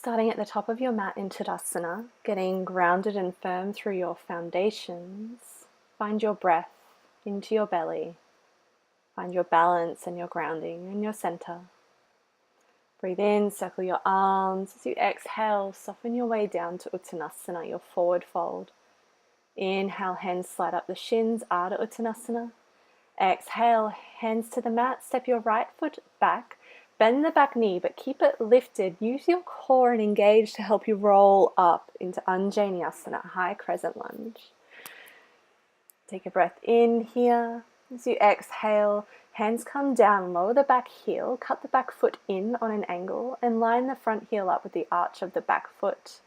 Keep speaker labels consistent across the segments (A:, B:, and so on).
A: Starting at the top of your mat in Tadasana, getting grounded and firm through your foundations. Find your breath into your belly. Find your balance and your grounding in your center. Breathe in, circle your arms. As you exhale, soften your way down to Uttanasana, your forward fold. Inhale, hands slide up the shins, Ardha Uttanasana. Exhale, hands to the mat, step your right foot back. Bend the back knee, but keep it lifted. Use your core and engage to help you roll up into Anjaneyasana, high crescent lunge. Take a breath in here. As you exhale, hands come down, lower the back heel, cut the back foot in on an angle, and line the front heel up with the arch of the back foot.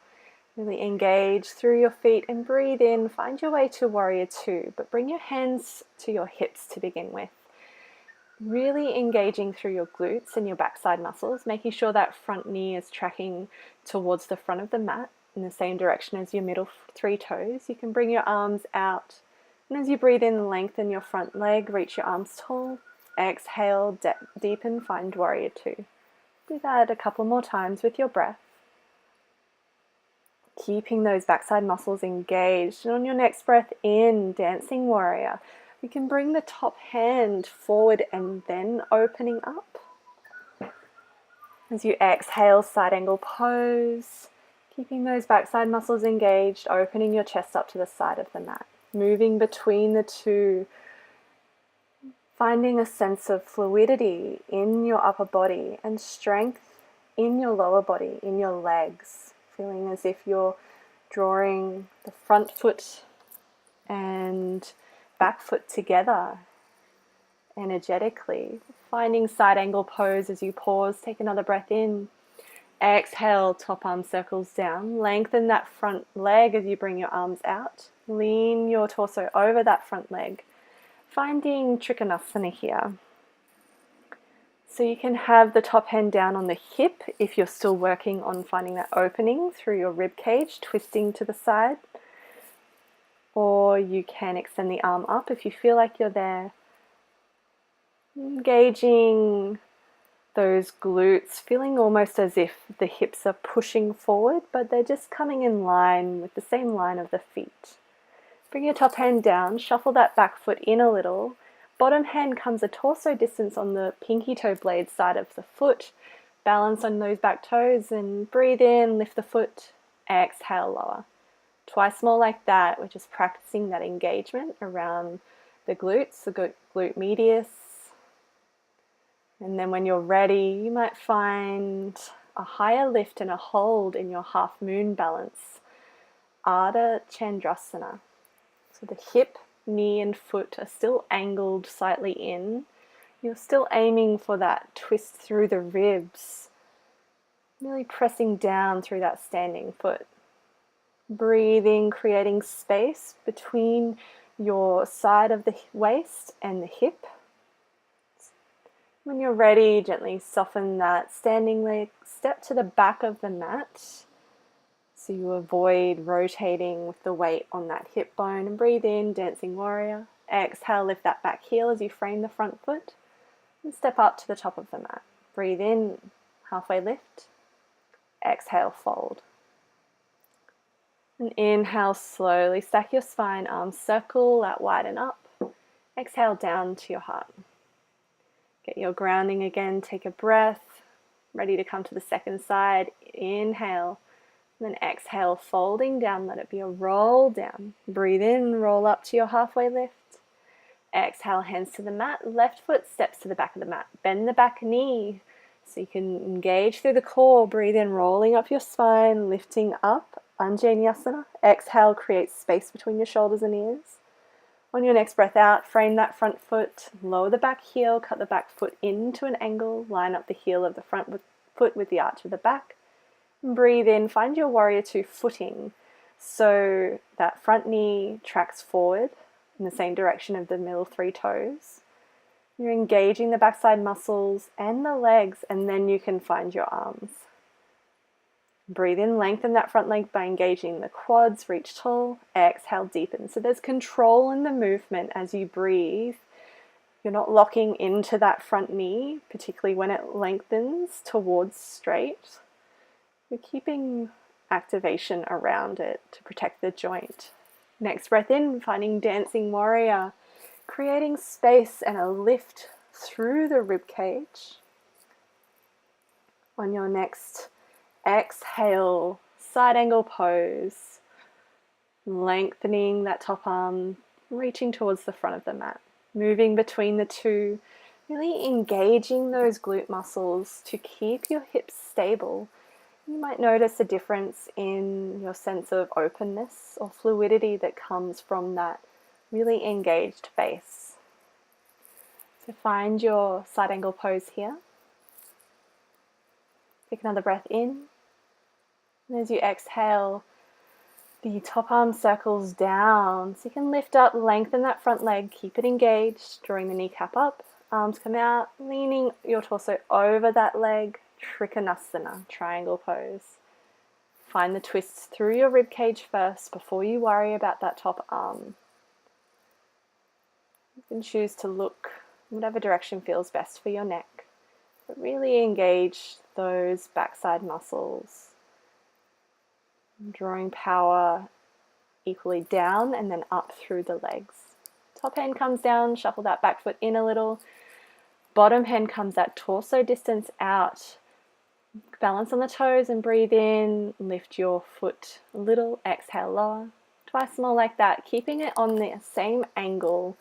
A: Really engage through your feet and breathe in. Find your way to Warrior Two, but bring your hands to your hips to begin with. Really engaging through your glutes and your backside muscles, making sure that front knee is tracking towards the front of the mat in the same direction as your middle three toes. You can bring your arms out, and as you breathe in, lengthen your front leg, reach your arms tall. Exhale, deepen, find Warrior Two. Do that a couple more times with your breath. Keeping those backside muscles engaged. And on your next breath in, Dancing Warrior, you can bring the top hand forward and then opening up. As you exhale, side angle pose. Keeping those backside muscles engaged, opening your chest up to the side of the mat. Moving between the two. Finding a sense of fluidity in your upper body and strength in your lower body, in your legs. Feeling as if you're drawing the front foot and back foot together energetically. Finding side angle pose as you pause. Take another breath in. Exhale, top arm circles down. Lengthen that front leg as you bring your arms out. Lean your torso over that front leg. Finding Trikonasa here. So you can have the top hand down on the hip if you're still working on finding that opening through your rib cage, twisting to the side. Or you can extend the arm up if you feel like you're there. Engaging those glutes, feeling almost as if the hips are pushing forward, but they're just coming in line with the same line of the feet. Bring your top hand down, shuffle that back foot in a little. Bottom hand comes a torso distance on the pinky toe blade side of the foot. Balance on those back toes and breathe in, lift the foot, exhale, lower. Twice more like that. We're just practicing that engagement around the glutes, the glute medius. And then when you're ready, you might find a higher lift and a hold in your half moon balance. Ardha Chandrasana. So the hip, knee and foot are still angled slightly in. You're still aiming for that twist through the ribs. Really pressing down through that standing foot. Breathing, creating space between your side of the waist and the hip. When you're ready, gently soften that standing leg, step to the back of the mat so you avoid rotating with the weight on that hip bone, and breathe in, Dancing Warrior. Exhale, lift that back heel as you frame the front foot and step up to the top of the mat. Breathe in, halfway lift. Exhale, fold. And inhale, slowly stack your spine, arms circle, that widen up. Exhale, down to your heart. Get your grounding again, take a breath. Ready to come to the second side. Inhale, and then exhale, folding down, let it be a roll down. Breathe in, roll up to your halfway lift. Exhale, hands to the mat, left foot steps to the back of the mat. Bend the back knee so you can engage through the core. Breathe in, rolling up your spine, lifting up. Anjaneyasana. Exhale, create space between your shoulders and ears. On your next breath out, frame that front foot, lower the back heel, cut the back foot into an angle, line up the heel of the front foot with the arch of the back. Breathe in, find your Warrior Two footing. So that front knee tracks forward in the same direction of the middle three toes. You're engaging the backside muscles and the legs, and then you can find your arms. Breathe in, lengthen that front leg by engaging the quads, reach tall, exhale, deepen. So there's control in the movement as you breathe. You're not locking into that front knee, particularly when it lengthens towards straight. You're keeping activation around it to protect the joint. Next breath in, finding dancing warrior, creating space and a lift through the rib cage. On your next exhale, side angle pose, lengthening that top arm, reaching towards the front of the mat, moving between the two, really engaging those glute muscles to keep your hips stable. You might notice a difference in your sense of openness or fluidity that comes from that really engaged base. So find your side angle pose here. Take another breath in. And as you exhale, the top arm circles down. So you can lift up, lengthen that front leg, keep it engaged, drawing the kneecap up. Arms come out, leaning your torso over that leg. Trikonasa, triangle pose. Find the twists through your rib cage first before you worry about that top arm. You can choose to look whatever direction feels best for your neck, but really engage those backside muscles, drawing power equally down and then up through the legs. Top hand comes down, shuffle that back foot in a little. Bottom hand comes at torso distance out. Balance on the toes and breathe in. Lift your foot a little, exhale lower. Twice more like that, keeping it on the same angle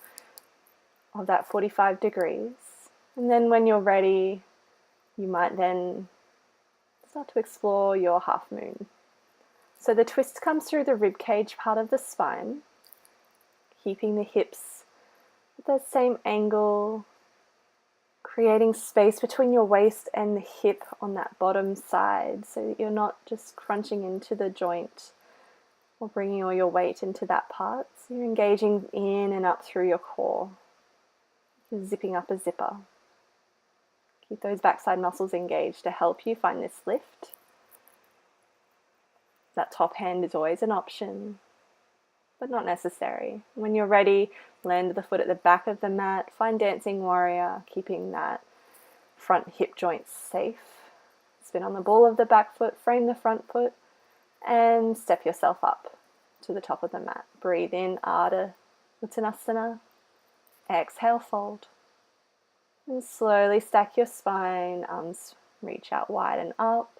A: of that 45 degrees. And then when you're ready, you might then start to explore your half moon. So the twist comes through the rib cage part of the spine, keeping the hips at that same angle, creating space between your waist and the hip on that bottom side so that you're not just crunching into the joint or bringing all your weight into that part. So you're engaging in and up through your core. You're zipping up a zipper. Keep those backside muscles engaged to help you find this lift. That top hand is always an option, but not necessary. When you're ready, land the foot at the back of the mat, find dancing warrior, keeping that front hip joint safe. Spin on the ball of the back foot, frame the front foot, and step yourself up to the top of the mat. Breathe in, Ardha Chandrasana. Exhale, fold. And slowly stack your spine, arms reach out wide and up.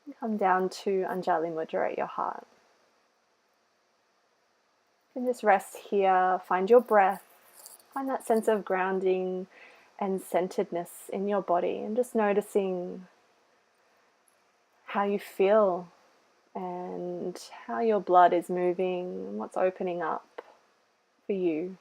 A: And come down to Anjali Mudra at your heart. You can just rest here, find your breath, find that sense of grounding and centeredness in your body, and just noticing how you feel and how your blood is moving and what's opening up for you.